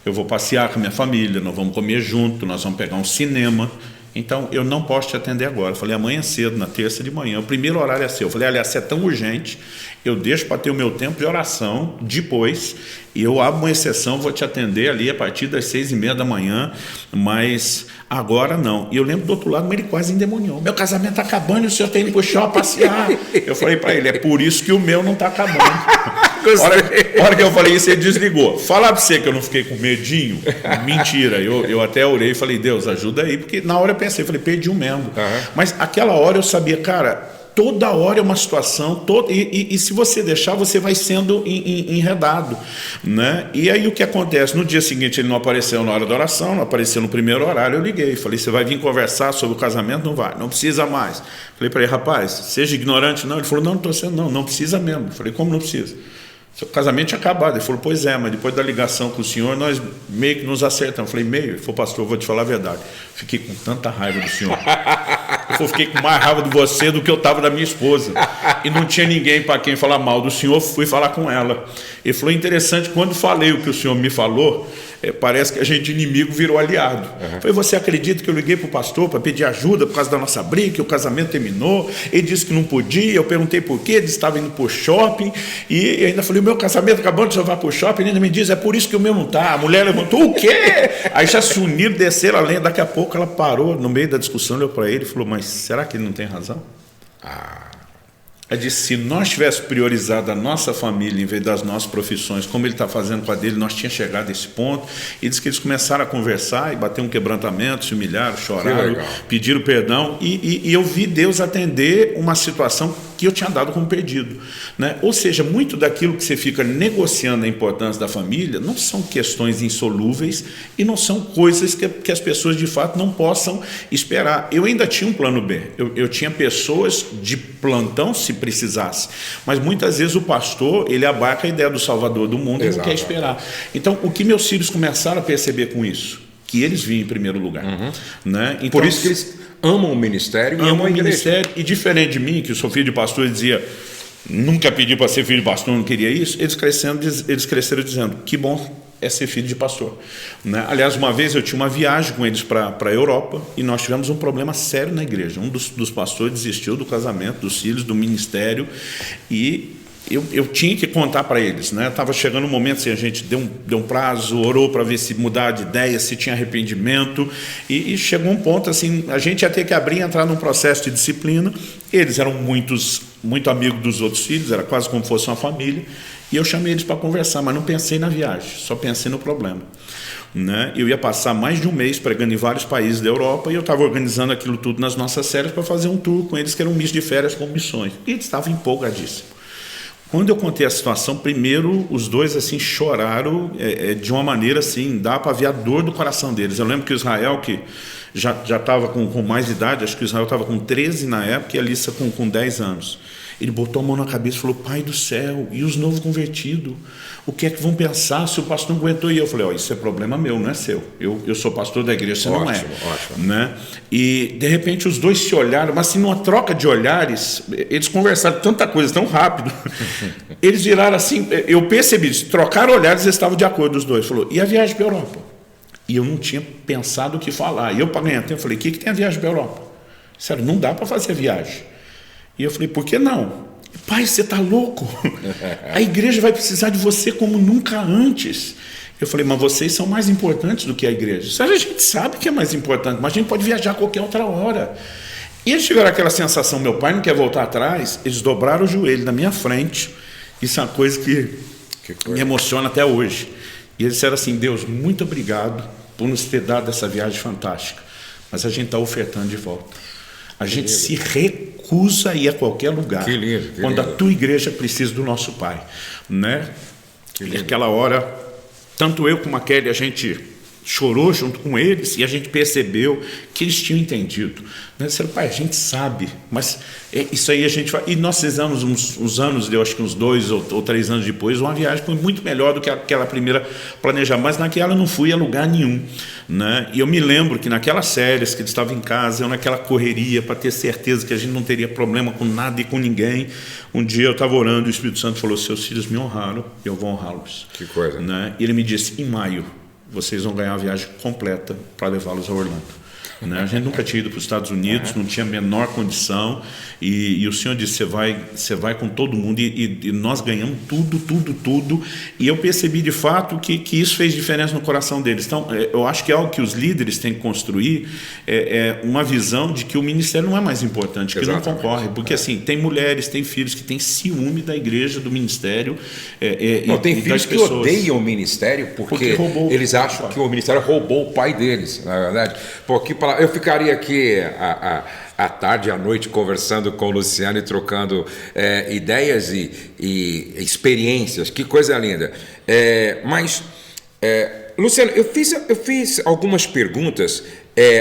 eu vou passear com a minha família, nós vamos comer junto, nós vamos pegar um cinema, então eu não posso te atender agora. Eu falei: amanhã cedo, na terça de manhã, o primeiro horário é seu. Eu falei: aliás, se é tão urgente, eu deixo para ter o meu tempo de oração depois, e eu abro uma exceção, vou te atender ali a partir das 6h30 da manhã, mas agora não. E eu lembro do outro lado, mas ele quase endemoniou: meu casamento está acabando e o senhor tem que ir para o shopping passear. Eu falei para ele: é por isso que o meu não está acabando. A hora que eu falei isso, ele desligou. Falar para você que eu não fiquei com medinho? Mentira, eu até orei e falei: Deus, ajuda aí, porque na hora eu pensei, falei, perdi mesmo. Mas aquela hora eu sabia, cara, toda hora é uma situação, e se você deixar, você vai sendo enredado, né? E aí o que acontece? No dia seguinte ele não apareceu na hora da oração, não apareceu no primeiro horário, eu liguei, falei: você vai vir conversar sobre o casamento? Não vai, não precisa mais. Falei para ele: rapaz, seja ignorante. Não, ele falou: não estou sendo, não precisa mesmo. Falei: como não precisa? Seu casamento tinha acabado. Ele falou: pois é, mas depois da ligação com o senhor, nós meio que nos acertamos. Eu falei: meio? Ele falou: pastor, eu vou te falar a verdade, fiquei com tanta raiva do senhor. Eu fiquei com mais raiva de você do que eu estava da minha esposa, e não tinha ninguém para quem falar mal do senhor, fui falar com ela. Ele falou: interessante, quando falei o que o senhor me falou, parece que a gente inimigo virou aliado. Eu falei: você acredita que eu liguei para o pastor para pedir ajuda por causa da nossa briga, que o casamento terminou, ele disse que não podia, eu perguntei por quê, ele estava indo para o shopping, e ainda falei: o meu casamento acabou, de vai para o shopping, ele ainda me diz: é por isso que o meu não está. A mulher levantou: o quê? Aí já se uniram, desceram a lenha. Daqui a pouco ela parou no meio da discussão, olhou para ele e falou: mas será que ele não tem razão? Ela disse: se nós tivéssemos priorizado a nossa família em vez das nossas profissões, como ele está fazendo com a dele, nós tínhamos chegado a esse ponto. E diz que eles começaram a conversar e bater um quebrantamento, se humilharam, choraram, pediram perdão, e eu vi Deus atender uma situação que eu tinha dado como perdido, né? Ou seja, muito daquilo que você fica negociando a importância da família não são questões insolúveis e não são coisas que as pessoas de fato não possam esperar. Eu ainda tinha um plano B, eu tinha pessoas de plantão se precisasse, mas muitas vezes o pastor, ele abarca a ideia do Salvador do mundo. Exato. E não quer esperar. Então, o que meus filhos começaram a perceber com isso? Que eles vinham em primeiro lugar, né? Então, por isso que eles amam o ministério e amam o ministério. E diferente de mim, que eu sou filho de pastor, e dizia: nunca pedi para ser filho de pastor, não queria isso. Eles cresceram dizendo: que bom é ser filho de pastor, né? Aliás, uma vez eu tinha uma viagem com eles para a Europa, e nós tivemos um problema sério na igreja. Um dos pastores desistiu do casamento, dos filhos, do ministério, e eu tinha que contar para eles, né? Estava chegando um momento assim, a gente deu um prazo, orou para ver se mudar de ideia, se tinha arrependimento, e chegou um ponto assim, a gente ia ter que abrir e entrar num processo de disciplina. Eles eram muito amigos dos outros filhos, era quase como se fosse uma família, e eu chamei eles para conversar, mas não pensei na viagem, só pensei no problema, né? Eu ia passar mais de um mês pregando em vários países da Europa, e eu estava organizando aquilo tudo nas nossas férias para fazer um tour com eles, que era um misto de férias com missões, e eles estavam empolgadíssimos. Quando eu contei a situação, primeiro os dois assim choraram de uma maneira assim, dá para ver a dor do coração deles. Eu lembro que o Israel, que já estava com mais idade, acho que o Israel estava com 13 na época, e a Alissa com 10 anos. Ele botou a mão na cabeça e falou: Pai do céu, e os novos convertidos? O que é que vão pensar se o pastor não aguentou? E eu falei: isso é problema meu, não é seu. Eu sou pastor da igreja, você não é. Ótimo. Né? E de repente os dois se olharam, mas assim, numa troca de olhares, eles conversaram tanta coisa tão rápido. Eles viraram assim, eu percebi, trocaram olhares e estavam de acordo os dois. Falou: e a viagem para a Europa? E eu não tinha pensado o que falar. E eu, para ganhar tempo, falei: o que tem a viagem para a Europa? Sério, não dá para fazer a viagem. E eu falei: por que não? Pai, você está louco? A igreja vai precisar de você como nunca antes. Eu falei: mas vocês são mais importantes do que a igreja. Sério, a gente sabe que é mais importante, mas a gente pode viajar a qualquer outra hora. E eles tiveram aquela sensação: meu pai não quer voltar atrás. Eles dobraram o joelho na minha frente. Isso é uma coisa que me emociona até hoje. E eles disseram assim: Deus, muito obrigado por nos ter dado essa viagem fantástica, mas a gente está ofertando de volta. A gente se recusa a ir a qualquer lugar quando a tua igreja precisa do nosso Pai, né? E naquela hora, tanto eu como a Kelly, a gente chorou junto com eles e a gente percebeu que eles tinham entendido. Disseram: pai, a gente sabe, mas isso aí a gente vai... E nós fizemos uns anos, eu acho que uns 2 ou 3 anos depois, uma viagem foi muito melhor do que aquela primeira planejada, mas naquela eu não fui a lugar nenhum, né? E eu me lembro que naquelas férias que eles estavam em casa, eu naquela correria para ter certeza que a gente não teria problema com nada e com ninguém, um dia eu estava orando e o Espírito Santo falou: seus filhos me honraram, eu vou honrá-los. Que coisa. Né? E ele me disse: em maio vocês vão ganhar a viagem completa para levá-los a Orlando. Né? A gente nunca tinha ido para os Estados Unidos, não tinha a menor condição, e o Senhor disse: você vai com todo mundo, e nós ganhamos tudo, e eu percebi de fato que isso fez diferença no coração deles. Então, eu acho que é algo que os líderes têm que construir, uma visão de que o ministério não é mais importante, que não concorre, porque assim, tem mulheres, tem filhos que têm ciúme da igreja, do ministério, tem filhos que odeiam o ministério porque eles acham que o ministério roubou o pai deles, na verdade. Porque eu ficaria aqui à tarde e à noite conversando com o Luciano e trocando ideias e experiências. Que coisa linda. Luciano, eu fiz algumas perguntas,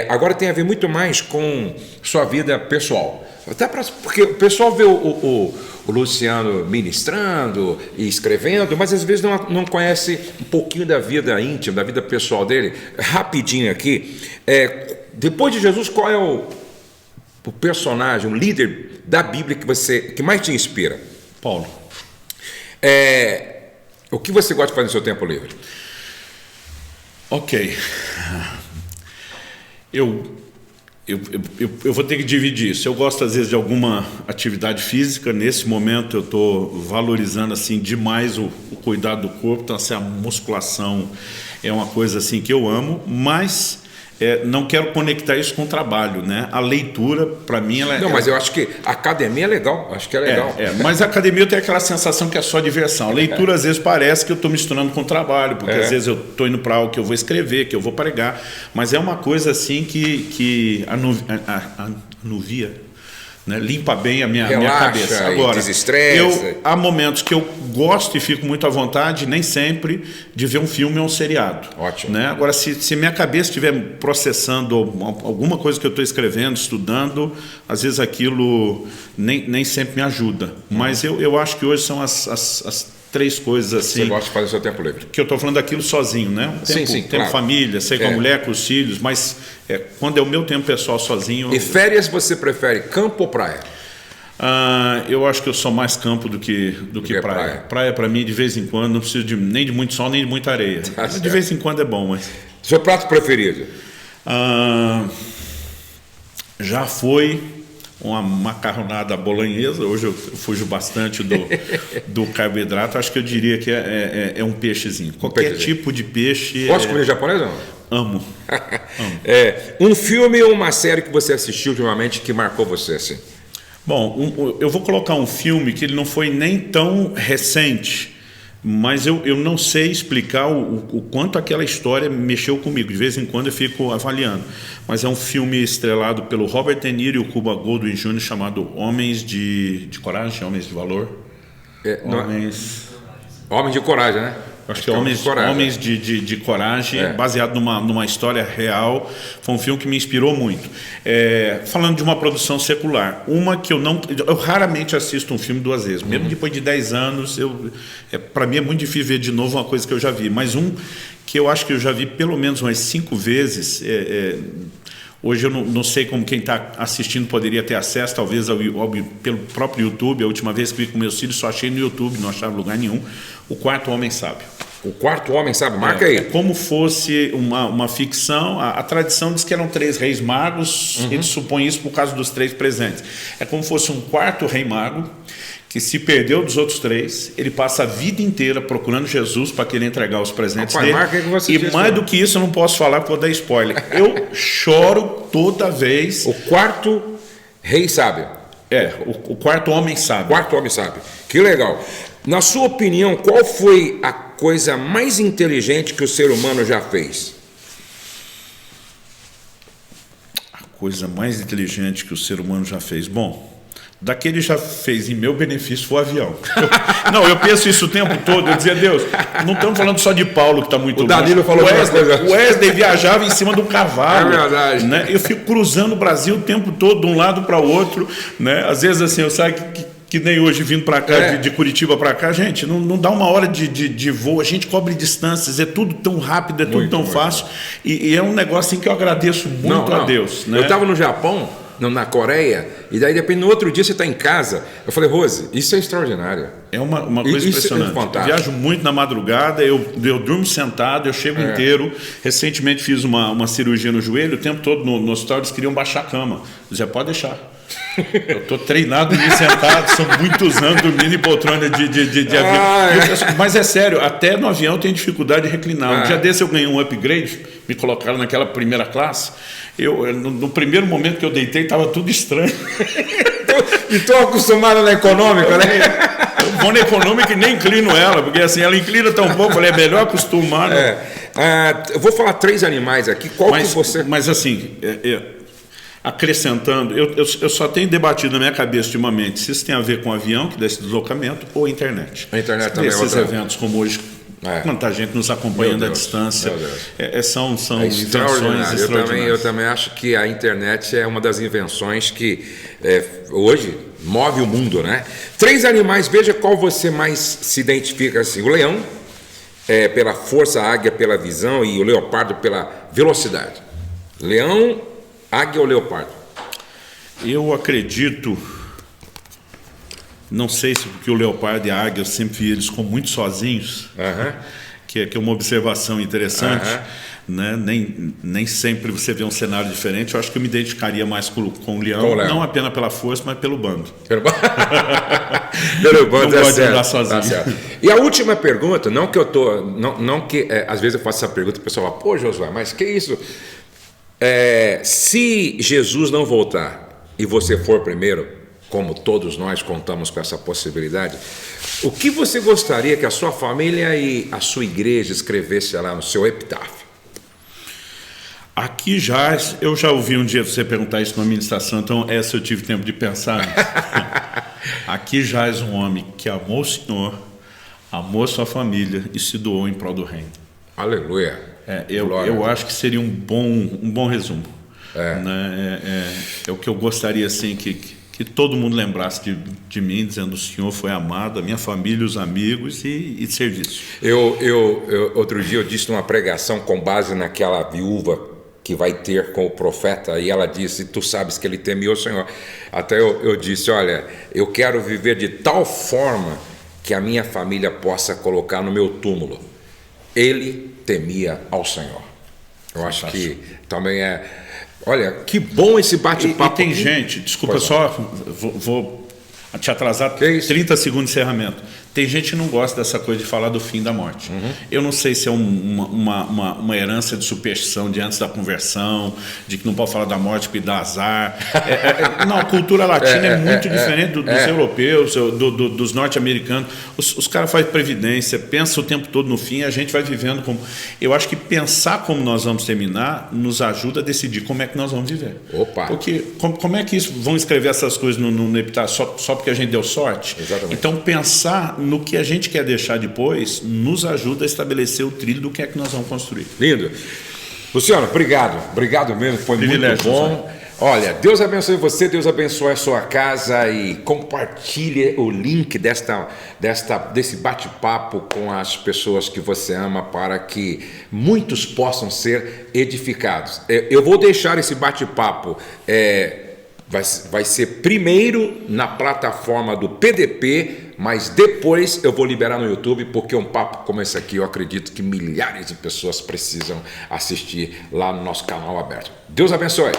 agora tem a ver muito mais com sua vida pessoal. Até porque o pessoal vê o Luciano ministrando e escrevendo, mas às vezes não conhece um pouquinho da vida íntima, da vida pessoal dele. Rapidinho aqui, depois de Jesus, qual é o personagem, o líder da Bíblia que mais te inspira? Paulo. O que você gosta de fazer no seu tempo livre? Ok. Eu vou ter que dividir isso. Eu gosto, às vezes, de alguma atividade física. Nesse momento, eu estou valorizando assim, demais o cuidado do corpo. Então, assim, a musculação é uma coisa assim, que eu amo, mas não quero conectar isso com o trabalho, né? A leitura, para mim, mas eu acho que a academia é legal. Acho que é legal. Mas a academia eu tenho aquela sensação que é só diversão. A leitura, às vezes, parece que eu estou misturando com o trabalho, porque às vezes eu estou indo para algo que eu vou escrever, que eu vou pregar, mas é uma coisa assim que anuvia, né? Limpa bem a minha cabeça. Agora, há momentos que eu gosto e fico muito à vontade, nem sempre, de ver um filme ou um seriado. Ótimo. Né? Agora, se minha cabeça estiver processando alguma coisa que eu estou escrevendo, estudando, às vezes aquilo nem sempre me ajuda. Mas eu acho que hoje são as 3 coisas assim. Você gosta de fazer o seu tempo livre? Que eu estou falando daquilo sozinho, né? Tempo claro. Família, sei com a mulher, com os filhos, mas quando é o meu tempo pessoal sozinho... E férias você prefere campo ou praia? Eu acho que eu sou mais campo do que praia. Praia para mim, de vez em quando, não preciso nem de muito sol, nem de muita areia. De vez em quando é bom, mas... Seu prato preferido? Já foi uma macarronada bolonhesa. Hoje eu fujo bastante do carboidrato. Acho que eu diria que é um peixezinho. Qualquer tipo de peixe. Gosta de comida japonesa? Amo. Um filme ou uma série que você assistiu ultimamente que marcou você assim? Bom, eu vou colocar um filme que ele não foi nem tão recente, mas eu não sei explicar o quanto aquela história mexeu comigo. De vez em quando eu fico avaliando. Mas é um filme estrelado pelo Robert De Niro e o Cuba Gooding Jr., chamado Homens de Coragem, Homens de Valor. Homens de Coragem, né? Acho que Homens de Coragem, baseado numa história real. Foi um filme que me inspirou muito. Falando de uma produção secular, uma que eu raramente assisto um filme duas vezes. Mesmo depois de 10 anos, para mim é muito difícil ver de novo uma coisa que eu já vi. Mas um que eu acho que eu já vi pelo menos umas 5 vezes. Hoje eu não sei como quem está assistindo poderia ter acesso, talvez pelo próprio YouTube. A última vez que vi com meus filhos, só achei no YouTube, não achava lugar nenhum. O Quarto Homem Sábio. O Quarto Homem Sábio, marca aí. É como fosse uma ficção. A tradição diz que eram 3 reis magos, eles supõem isso por causa dos 3 presentes. É como fosse um quarto rei mago, que se perdeu dos outros 3, ele passa a vida inteira procurando Jesus para querer entregar os presentes dele. Marca que você e mais do que isso eu não posso falar porque vou dar spoiler. Eu choro toda vez. O Quarto Rei Sábio. O Quarto Homem Sábio. Quarto Homem Sábio. Que legal. Na sua opinião, qual foi a coisa mais inteligente que o ser humano já fez? A coisa mais inteligente que o ser humano já fez? Bom, daquele já fez em meu benefício foi o avião. Eu penso isso o tempo todo. Eu dizia, Deus, não estamos falando só de Paulo, que está muito longe. O Danilo falou o Wesley viajava em cima de um cavalo. É verdade. Né? Eu fico cruzando o Brasil o tempo todo, de um lado para o outro. Né? Às vezes, assim, eu saio que nem hoje vindo para cá, de Curitiba para cá, gente, não dá uma hora de voo, a gente cobre distâncias, é tudo tão rápido, é tudo muito, tão fácil. E é um negócio assim que eu agradeço muito a Deus. Né? Eu estava no Japão, na Coreia, e daí depois no outro dia você está em casa. Eu falei, Rose, isso é extraordinário. É uma coisa impressionante. Eu viajo muito na madrugada, eu durmo sentado, eu chego inteiro. Recentemente fiz uma cirurgia no joelho, o tempo todo no hospital eles queriam baixar a cama. Já pode deixar. Eu estou treinado em sentado, são muitos anos dormindo em poltrona de avião. Mas é sério, até no avião tem dificuldade de reclinar. Um dia desse eu ganhei um upgrade, me colocaram naquela primeira classe. No primeiro momento que eu deitei, estava tudo estranho. E estou acostumado na econômica, né? Eu vou na econômica e nem inclino ela, porque assim, ela inclina tão pouco, eu falei, é melhor acostumar. Né? Eu vou falar 3 animais aqui, que você... Mas assim... acrescentando, eu só tenho debatido na minha cabeça ultimamente se isso tem a ver com avião, que dá esse deslocamento, ou a internet. A internet também esses eventos como hoje, quanta gente nos acompanhando à distância, são invenções extraordinárias. Eu também acho que a internet é uma das invenções que hoje move o mundo, né? 3 animais, veja qual você mais se identifica assim. O leão, pela força, a águia pela visão e o leopardo pela velocidade. Leão, águia ou leopardo? Eu acredito, não sei se porque o leopardo e a águia eu sempre vi eles como muito sozinhos, que é uma observação interessante, né? Nem sempre você vê um cenário diferente. Eu acho que eu me identificaria mais com o leão, não apenas pela força, mas pelo bando. Pelo bando não pode andar sozinho. Tá. E a última pergunta, não que eu tô, não que às vezes eu faço essa pergunta e o pessoal fala, pô, Josué, mas que isso? Se Jesus não voltar e você for primeiro, como todos nós contamos com essa possibilidade, o que você gostaria que a sua família e a sua igreja escrevesse lá no seu epitáfio? Aqui jaz, eu já ouvi um dia você perguntar isso na ministração, então essa eu tive tempo de pensar. Aqui jaz um homem que amou o Senhor, amou sua família e se doou em prol do reino. Aleluia. Eu acho que seria um bom resumo. Né? É o que eu gostaria assim, que todo mundo lembrasse de mim, dizendo o Senhor foi amado, a minha família, os amigos e serviço. Outro dia eu disse numa pregação com base naquela viúva que vai ter com o profeta, e ela disse, tu sabes que ele temia o Senhor. Até eu disse, olha, eu quero viver de tal forma que a minha família possa colocar no meu túmulo. Ele temia ao Senhor. Eu acho que também olha, que bom esse bate-papo. E tem gente, desculpa só, vou te atrasar 30 segundos de encerramento. Tem gente que não gosta dessa coisa de falar do fim da morte. Eu não sei se é uma herança de superstição de antes da conversão, de que não pode falar da morte porque dá azar. Não, a cultura latina é muito diferente dos europeus, dos norte-americanos. Os caras fazem previdência, pensam o tempo todo no fim, a gente vai vivendo como... Eu acho que pensar como nós vamos terminar nos ajuda a decidir como é que nós vamos viver. Opa. Porque como é que vão escrever essas coisas no epitáfio só porque a gente deu sorte? Exatamente. Então pensar no que a gente quer deixar depois, nos ajuda a estabelecer o trilho do que é que nós vamos construir. Lindo. Luciano, obrigado mesmo, foi muito bom. Olha, Deus abençoe você, Deus abençoe a sua casa e compartilhe o link desse bate-papo com as pessoas que você ama para que muitos possam ser edificados. Eu vou deixar esse bate-papo, vai ser primeiro na plataforma do PDP, mas depois eu vou liberar no YouTube, porque um papo como esse aqui eu acredito que milhares de pessoas precisam assistir lá no nosso canal aberto. Deus abençoe.